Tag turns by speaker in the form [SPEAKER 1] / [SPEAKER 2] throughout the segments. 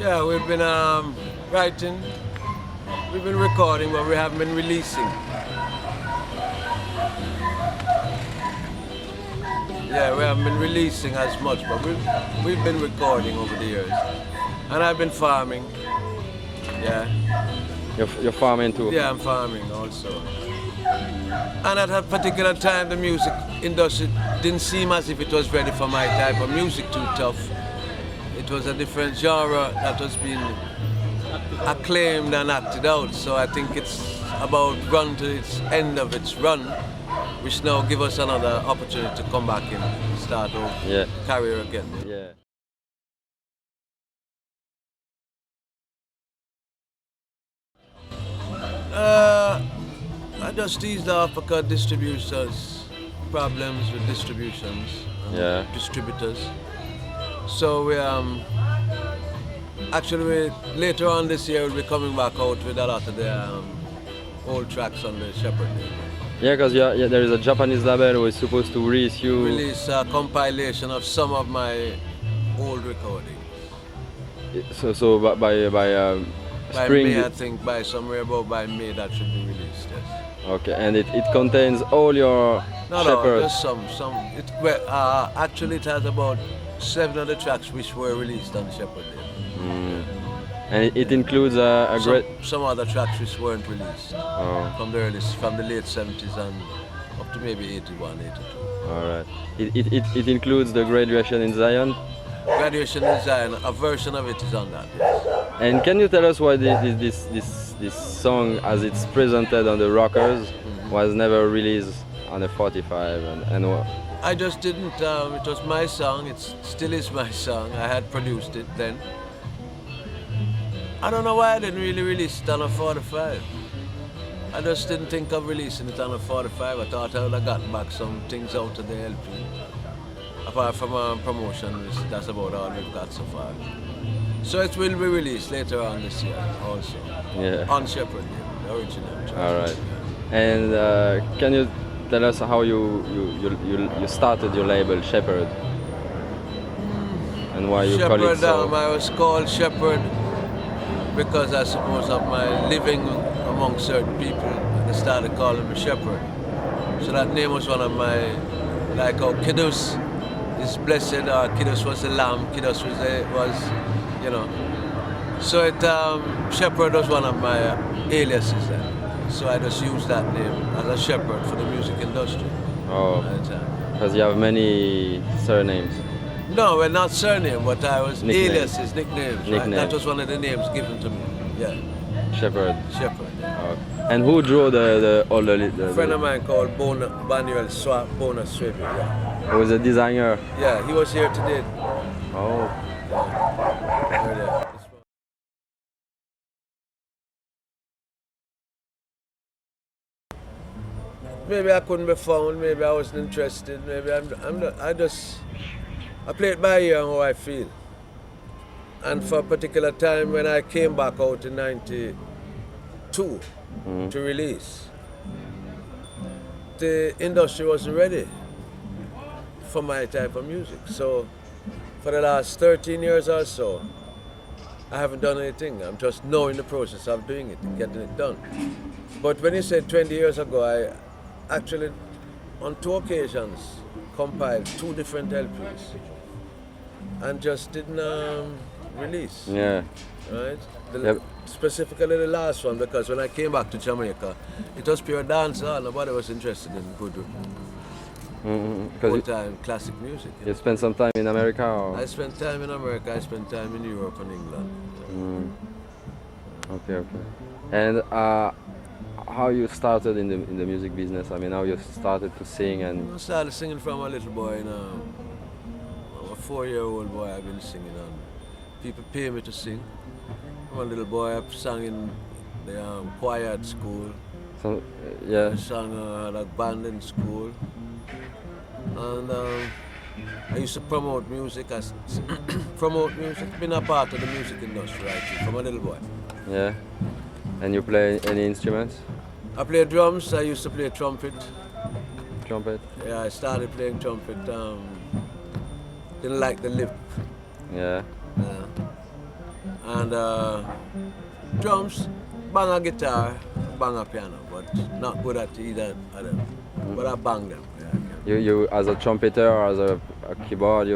[SPEAKER 1] Yeah, we've been writing, we've been recording, but we haven't been releasing. Yeah, we haven't been releasing as much, but we've been recording over the years. And I've been farming. Yeah.
[SPEAKER 2] You're farming too?
[SPEAKER 1] Yeah, I'm farming also. And at a particular time, the music industry didn't seem as if it was ready for my type of music, too tough. It was a different genre that was being acclaimed and acted out. So I think it's about run to its end of its run, which now give us another opportunity to come back and start our career again.
[SPEAKER 2] Yeah.
[SPEAKER 1] I just eased off because distributors, problems with distributions, distributors. So we actually later on this year we'll be coming back out with a lot of the old tracks on the Shepherd label.
[SPEAKER 2] Yeah, because there is a Japanese label who is supposed to release
[SPEAKER 1] a compilation of some of my old recordings.
[SPEAKER 2] So by spring.
[SPEAKER 1] May, I think by somewhere about by May that should be released. Yes.
[SPEAKER 2] Okay, and it contains all your Shepherd.
[SPEAKER 1] Just some. Actually, it has about 7 other tracks which were released on Shepherd label.
[SPEAKER 2] And it includes
[SPEAKER 1] some other tracks which weren't released from the late 70s and up to maybe 81, 82.
[SPEAKER 2] All right. It includes the Graduation in Zion.
[SPEAKER 1] Graduation in Zion, a version of it is on that. Yes.
[SPEAKER 2] And can you tell us why this song, as it's presented on the Rockers, was never released on a 45 and
[SPEAKER 1] I just didn't. It was my song. It still is my song. I had produced it then. I don't know why I didn't really release it on a 45. I just didn't think of releasing it on a 45. I thought I would have gotten back some things out of the LP. Apart from promotion, that's about all we've got so far. So it will be released later on this year also.
[SPEAKER 2] Yeah.
[SPEAKER 1] On Shepherd, the original.
[SPEAKER 2] All right. And can you tell us how you started your label Shepherd? And why you call it so?
[SPEAKER 1] I was called Shepherd because I suppose of my living among certain people. They started calling me Shepherd. So that name was one of my, like how Kiddus is blessed, or Kiddus was the lamb, Kiddus was you know. So Shepherd was one of my aliases then. So I just used that name as a shepherd for the music industry.
[SPEAKER 2] Oh, because you have many surnames.
[SPEAKER 1] No, well, not surname, but I was aliases, nicknames.
[SPEAKER 2] Right?
[SPEAKER 1] That was one of the names given to me. Yeah.
[SPEAKER 2] Shepherd.
[SPEAKER 1] Shepherd. Yeah.
[SPEAKER 2] Oh. And who drew the
[SPEAKER 1] A friend of mine called Manuel Bona Swift. Yeah.
[SPEAKER 2] Who was a designer?
[SPEAKER 1] Yeah, he was here today.
[SPEAKER 2] Oh.
[SPEAKER 1] Yeah. Maybe I couldn't be found. Maybe I wasn't interested. Maybe I play it by ear and how I feel. And for a particular time when I came back out in '92 to release, the industry wasn't ready for my type of music. So for the last 13 years or so, I haven't done anything. I'm just now in the process of doing it and getting it done. But when you said 20 years ago, I actually, on 2 occasions, compiled 2 different LPs and just didn't release.
[SPEAKER 2] Yeah.
[SPEAKER 1] Right? Specifically the last one, because when I came back to Jamaica, it was pure dancehall. Nobody was interested in good old-time classic music.
[SPEAKER 2] You spent some time in America? Or?
[SPEAKER 1] I spent time in America. I spent time in Europe and England.
[SPEAKER 2] Okay. And how you started in the music business? I mean, how you started to sing and...
[SPEAKER 1] I started singing from a little boy. I'm a 4-year-old boy. I've been singing, and people pay me to sing. I'm a little boy. I sang in the choir at school.
[SPEAKER 2] So, yeah.
[SPEAKER 1] I sang at a band in school, and I used to promote music. Been a part of the music industry, right, from a little boy.
[SPEAKER 2] Yeah. And you play any instruments?
[SPEAKER 1] I play drums. I used to play trumpet.
[SPEAKER 2] Trumpet?
[SPEAKER 1] Yeah, I started playing trumpet. Didn't like the lip.
[SPEAKER 2] Yeah.
[SPEAKER 1] And drums, bang a guitar, bang a piano, but not good at either of them. But I bang them. Yeah, I can.
[SPEAKER 2] You as a trumpeter or as a keyboard,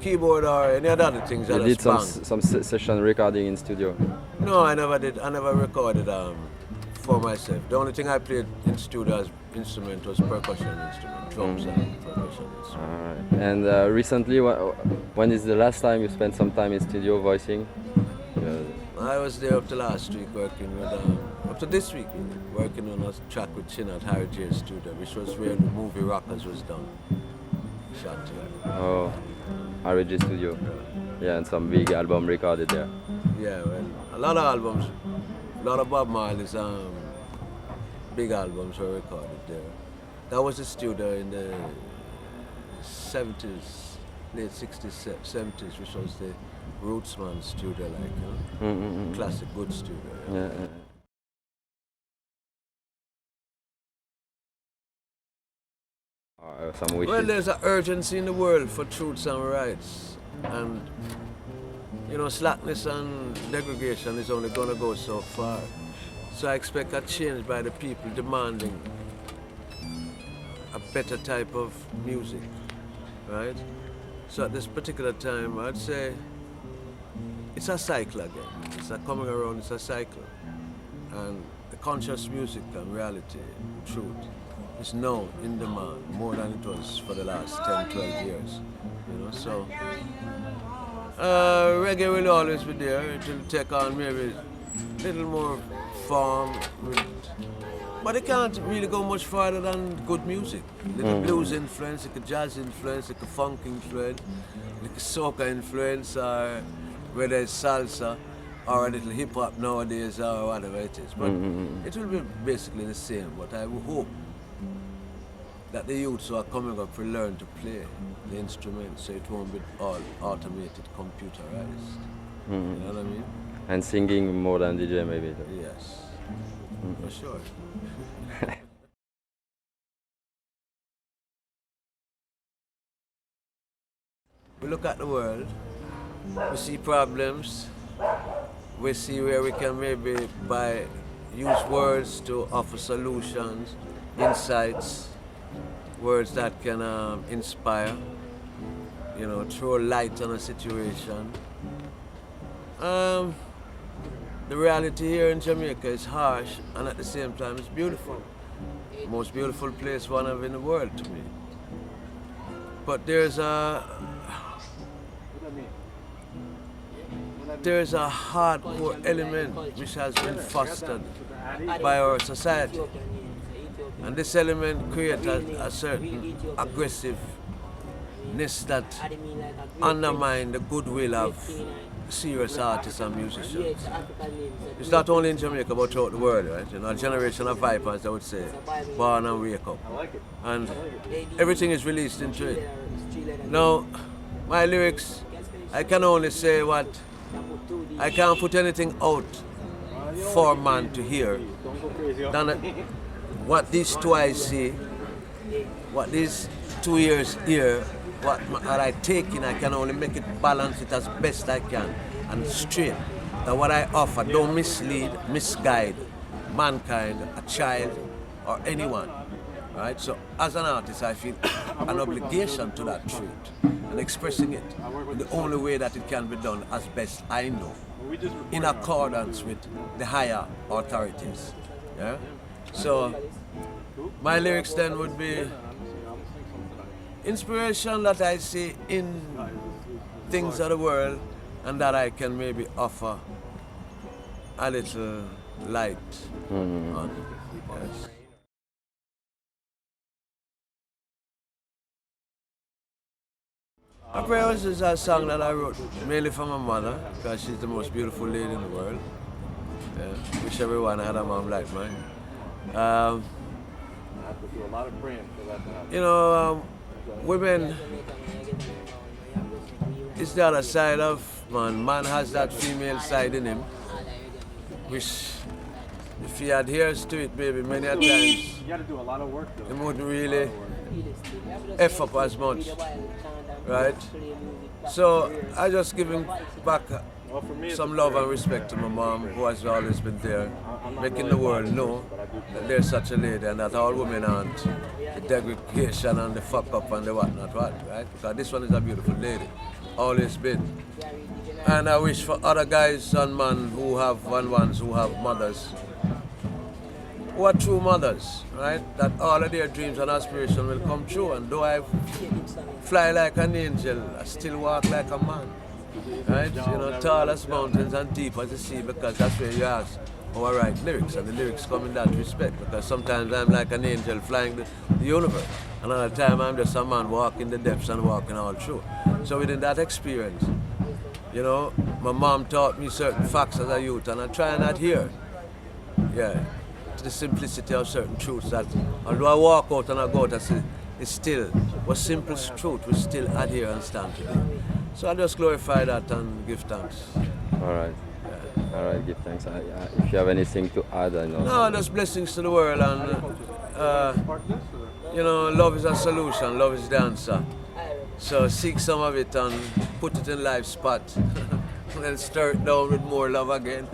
[SPEAKER 1] Keyboard or any other things.
[SPEAKER 2] you
[SPEAKER 1] I
[SPEAKER 2] did
[SPEAKER 1] just bang.
[SPEAKER 2] some session recording in studio.
[SPEAKER 1] No, I never did. I never recorded for myself. The only thing I played in studio as instrument was percussion instrument, drums and percussion instrument.
[SPEAKER 2] Alright. And recently, when is the last time you spent some time in studio voicing?
[SPEAKER 1] I was there up to last week working with, up to this week really, working on a track with Chin at Harry J's studio, which was where the movie Rockers was done. Shot together.
[SPEAKER 2] Oh, RG Studio. Yeah, and some big album recorded there.
[SPEAKER 1] Yeah, well, a lot of albums, a lot of Bob Marley's big albums were recorded there. That was the studio in the 70s, late 60s, 70s, which was the Rootsman studio, like, you know? Classic good studio.
[SPEAKER 2] Yeah. Some wishes.
[SPEAKER 1] Well, there's an urgency in the world for truths and rights, and you know, slackness and degradation is only going to go so far. So I expect a change by the people demanding a better type of music, right? So at this particular time, I'd say it's a cycle again. It's a coming around, it's a cycle. And the conscious music and reality, truth, is now in demand more than it was for the last 10, 12 years. You know, so reggae will always be there. It will take on maybe a little more form, but it can't really go much farther than good music. Little blues influence, like a jazz influence, like a funk influence, like a soca influence, or whether it's salsa or a little hip hop nowadays or whatever it is. But it will be basically the same. But I would hope that the youths who are coming up will learn to play the instrument so it won't be all automated, computerized. You know what I mean?
[SPEAKER 2] And singing more than DJ maybe.
[SPEAKER 1] Yes, for sure. We look at the world, we see problems, we see where we can maybe use words to offer solutions, insights, words that can inspire, you know, throw light on a situation. The reality here in Jamaica is harsh and at the same time it's beautiful. Most beautiful place one of in the world to me. But there's a hardcore element which has been fostered by our society. And this element creates a certain aggressiveness that undermines the goodwill of serious artists and musicians. It's not only in Jamaica but throughout the world, right? You know, a generation of vipers, I would say, born and wake up. And everything is released into it. Now, my lyrics, I can only say what, I can't put anything out for man to hear than what these two eyes see, what these 2 ears hear, what I take in, I can only make it balance it as best I can and straight. That what I offer don't mislead, misguide mankind, a child, or anyone. Right? So as an artist, I feel an obligation to that truth and expressing it in the only way that it can be done as best I know, in accordance with the higher authorities. Yeah? So my lyrics then would be inspiration that I see in things of the world and that I can maybe offer a little light on. Yes. My Prayers is a song that I wrote mainly for my mother because she's the most beautiful lady in the world. Yeah. Wish everyone had a mom like mine. You know, women is the other side of man. Man has that female side in him, which if he adheres to it, maybe many a times, he wouldn't really F up as much, right? So I just give him back some love and respect to my mom, who has always been there, making the world know that there's such a lady and that all women aren't the degradation and the fuck up and the whatnot, right? Because this one is a beautiful lady, always been. And I wish for other guys and men who have ones who have mothers, who are true mothers, right? That all of their dreams and aspirations will come true. And though I fly like an angel, I still walk like a man, right? You know, tall as mountains and deep as the sea, because that's where you ask how I write lyrics, and the lyrics come in that respect, because sometimes I'm like an angel flying the universe, and other time I'm just a man walking the depths and walking all through. So within that experience, you know, my mom taught me certain facts as a youth, and I try and adhere, to the simplicity of certain truths that, although I walk out and I go out, I say, it's still, what simple truth, we still adhere and stand to it. So I just glorify that and give thanks.
[SPEAKER 2] All right. All right, give thanks. If you have anything to add, I know.
[SPEAKER 1] No, just blessings to the world, and you know, love is a solution, love is the answer. So seek some of it and put it in life's spot, and then stir it down with more love again.